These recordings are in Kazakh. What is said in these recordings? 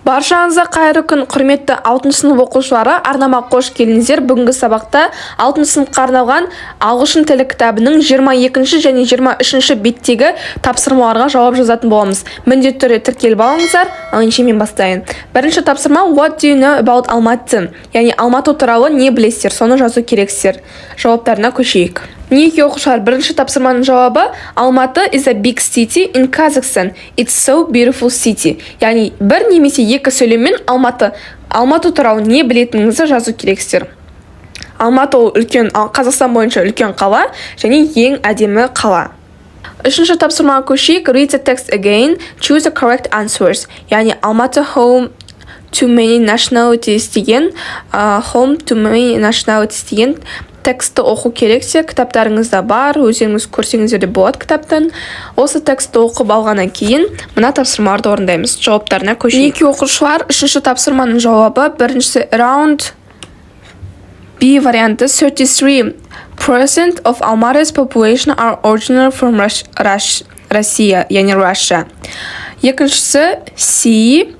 Баршаңызға қайырлы күн, құрметті 6 сынып оқушылары. Арнама қош келдіңіздер. Бүгінгі сабақта 6 сыныпқа арналған ағылшын тілі кітабының 22 және 23 беттегі тапсырмаларға жауап жазатын боламыз. Міндетті түрде тіркеліп алыңыздар. Алайынша мен бастайын. Бірінші тапсырма: What do you know about Almaty? Яғни Алматы туралы не білесіздер? Соны жазу керексіздер. Жауаптарына көшейік. Мінекей оқушылар, бірінші тапсырманың жауабы: Алматы is a big city in Kazakhstan. It's so beautiful city. Яғни бір немесе екі сөйлеммен Алматы туралы не білетініңізді жазу керексіздер. Алматы ол үлкен, Қазақстан бойынша үлкен қала және ең әдемі қала. Үшінші тапсырмаға көшейік. Read the text again. Choose the correct answers. Яғни Алматы home to many nationalities деген тексті оқу керексе, кітаптарыңызда бар, өзіңіз көрсеңіздер де болады кітаптан. Осы тексті оқып алғаннан кейін мына тапсырмаларды орындаймыз. Жауаптарына көшейік. Мінекей оқушылар, үшінші тапсырманың жауабы: біріншісі around B варианты 33% of Almaty's population are original from Russia, яғни Russia. Екіншісі C,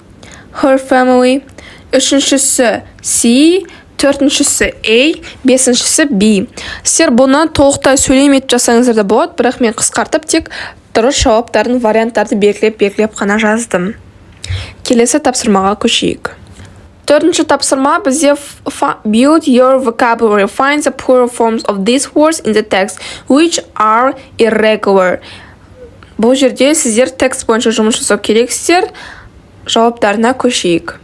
her family. Үшіншісі C, төртіншісі A, бесіншісі B. Сіздер бұны толықтай сөйлем етіп жасаңыздар да болады, бірақ мен қысқартып тек дұрыс жауаптардың варианттарды белгілеп қана жаздым. Келесі тапсырмаға көшейік. Төртінші тапсырма бізде build your vocabulary. Find the plural forms of these words in the text which are irregular. Бұл жерде сіздер текст бойынша жұмыс жасау керексіздер. Жауаптарына көшейік.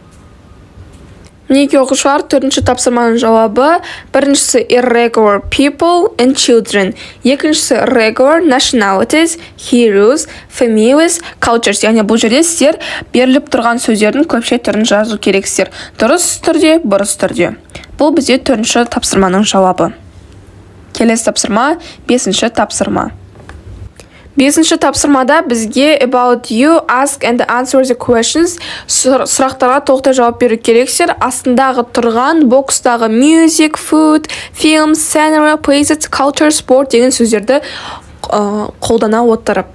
Мінекей оқушылар, төртінші тапсырманың жауабы: біріншісі irregular people and children. Екіншісі regular nationalities, heroes, families, cultures. Яғни бұл жерде сіздер беріліп тұрған сөздердің көпше түрін жазу керексіздер. Дұрыс түрде, бұрыс түрде. Бұл бізде төртінші тапсырманың жауабы. Келесі тапсырма, бесінші тапсырма. Бесінші тапсырмада бізге about you, ask and answer the questions. Сұрақтарға толықтай жауап беру керексіздер. Астындағы тұрған бокстағы music, food, film, scenery, places, culture, sport деген сөздерді қолдана отырып.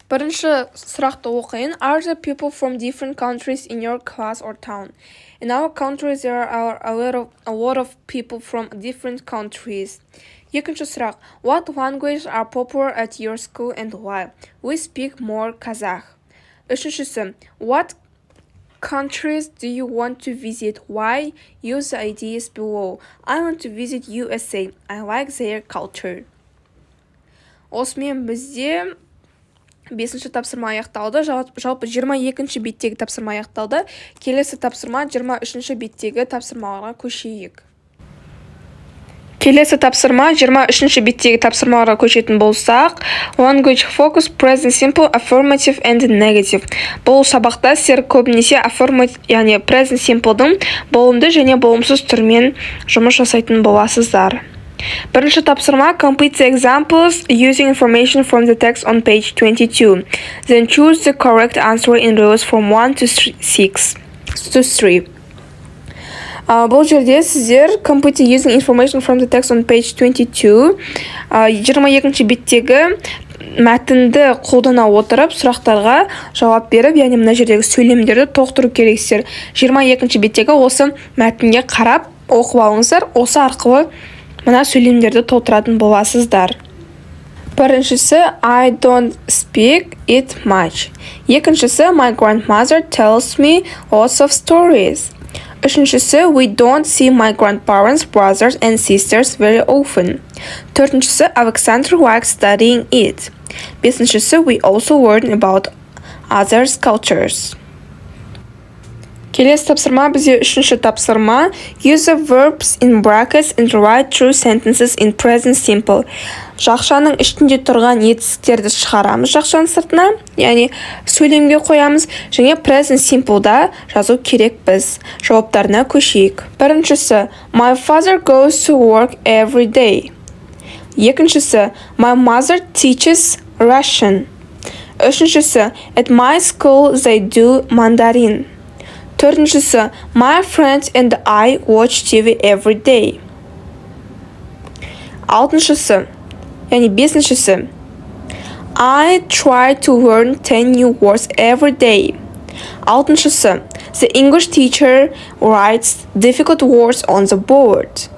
Бірінші сұрақты оқиын. Are the people from different countries in your class or town? In our country there are a lot of people from different countries. Екінші сұрақ: What languages are popular at your school and why? We speak more Kazakh. Үшіншісі: What countries do you want to visit? Why? Use the ideas below. I want to visit USA. I like their culture. Осымен бізде бесінші тапсырма аяқталды. Жалпы 22-ші беттегі тапсырма аяқталды. Келесі тапсырма 23-ші беттегі тапсырмаларға көшейік. Келесі тапсырма 23-ші беттегі тапсырмаларға көшетін болсақ, language focus, present simple, affirmative and negative. Бұл сабақта сіздер көбінесе affirmative, яғни present simple'дың болымды және болымсыз түрмен жұмыс жасайтын боласыздар. Бірінші тапсырма complete the examples using information from the text on page 22. Then choose the correct answer in rows from 1 to 3. Бұл жерде сіздер complete using information from the text on page 22 22-ші беттегі мәтінді қолдана отырып сұрақтарға жауап беріп, яғни мына жердегі сөйлемдерді толықтыру керексіздер. 22-ші беттегі осы мәтінге қарап оқып алыңыздар. Осы арқылы мына сөйлемдерді толтыратын боласыздар. Біріншісі I don't speak it much. Екіншісі my grandmother tells me lots of stories. Үшіншісі we don't see my grandparents, brothers and sisters very often. Төртіншісі Alexander likes studying it. Бесіншісі we also learn about others' cultures. Келесі тапсырма бізде үшінші тапсырма use the verbs in brackets and write true sentences in present simple. Жақшаның ішінде тұрған етістіктерді шығарамыз жақшаның сыртына, яғни сөйлемге қоямыз, және present simple'да жазу керек біз. Жауаптарына көшейік. Біріншісі my father goes to work every day. Екіншісі my mother teaches Russian. Үшіншісі at my school they do Mandarin. Төртіншісі my friends and I watch TV every day. Алтыншысы, яғни бесіншісі I try to learn 10 new words every day. Алтыншысы The English teacher writes difficult words on the board.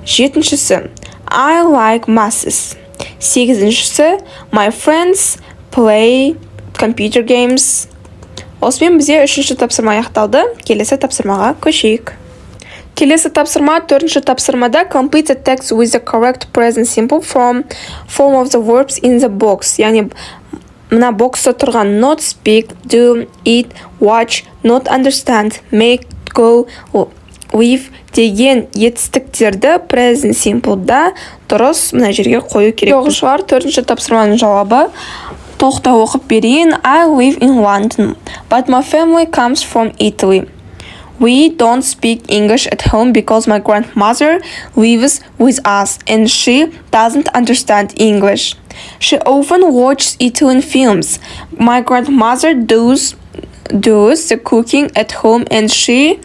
Жетіншісі, I like masses. Сегізіншісі, my friends play computer games. Осымен бізде үшінші тапсырма аяқталды. Келесі тапсырмаға көшейік. Келесі тапсырма, төртінші тапсырмада complete the text with the correct present simple form of the verbs in the box. Яғни мына бокста тұрған not, speak, do, eat, watch, not understand, make, go, live деген етістіктерді present simple'да дұрыс мына жерге қою керек. Оқушылар, төртінші тапсырманың жауабы. Тоқта оқып берейін. I live in London, but my family comes from Italy. We don't speak English at home because my grandmother lives with us and she doesn't understand English. She often watches Italian films. My grandmother does the cooking at home and she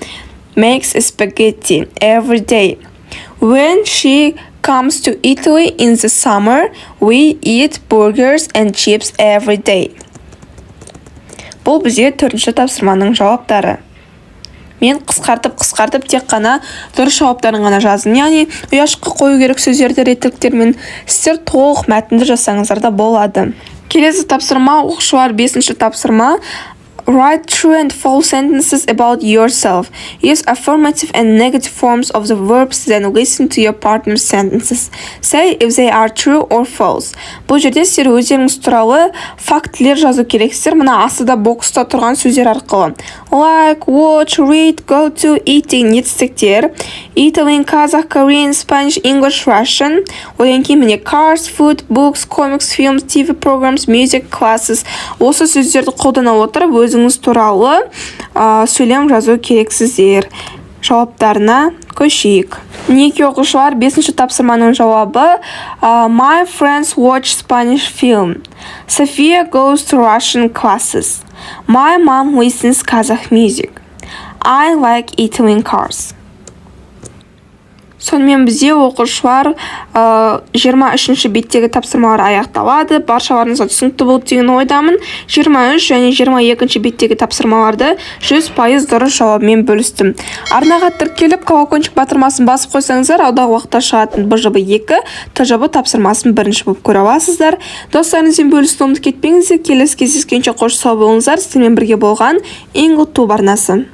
makes spaghetti every day. When she comes to Italy in the summer, we eat burgers and chips every day. Бұл бізде төртінші тапсырманың жауаптары. Мен қысқартып тек қана дұрыс жауаптарын ғана жаздым. Яғни ұяшыққа қою керек сөздерді реттіліктермен сіздер толық мәтінді жасаңыздар да болады. Келесі тапсырма, оқушылар, бесінші тапсырма. Write true and false sentences about yourself. Use affirmative and negative forms of the verbs, then listen to your partner's sentences. Say if they are true or false. Бұл жерде сіздер өздеріңіз туралы фактілер жазу керексіздер. Мына астыда бокста тұрған сөздер арқылы. Like, watch, read, go to, eat деген етістіктер. Italian, Kazakh, Korean, Spanish, English, Russian. Одан кейін міне cars, food, books, comics, films, TV programs, music, classes. Осы сөздерді қолдана отырып өзіңіз туралы сөйлем жазу керексіздер. Жауаптарына көшейік. Мінеки оқушылар, бесінші тапсырманың жауабы. My friends watch Spanish film. Sophia goes to Russian classes. My mom listens Kazakh music. I like Italian cars. Сонымен бізде оқушылар 23-ші беттегі тапсырмалар аяқталады. Баршаларыңызға түсінікті болды деген ойдамын. 23 және 22-ші беттегі тапсырмаларды 100% дұрыс жауабымен бөлістім. Арнаға тіркеліп, колокольчик батырмасын басып қойсаңыздар, алдағы уақытта шығатын БЖБ 2, ТЖБ тапсырмасын бірінші болып көре аласыздар. Достарыңызбен бөлісуді ұмытып кетпеңіздер. Келесі кездескенше қош сау болыңыздар. Сіздермен бірге болған English Tube арнасы.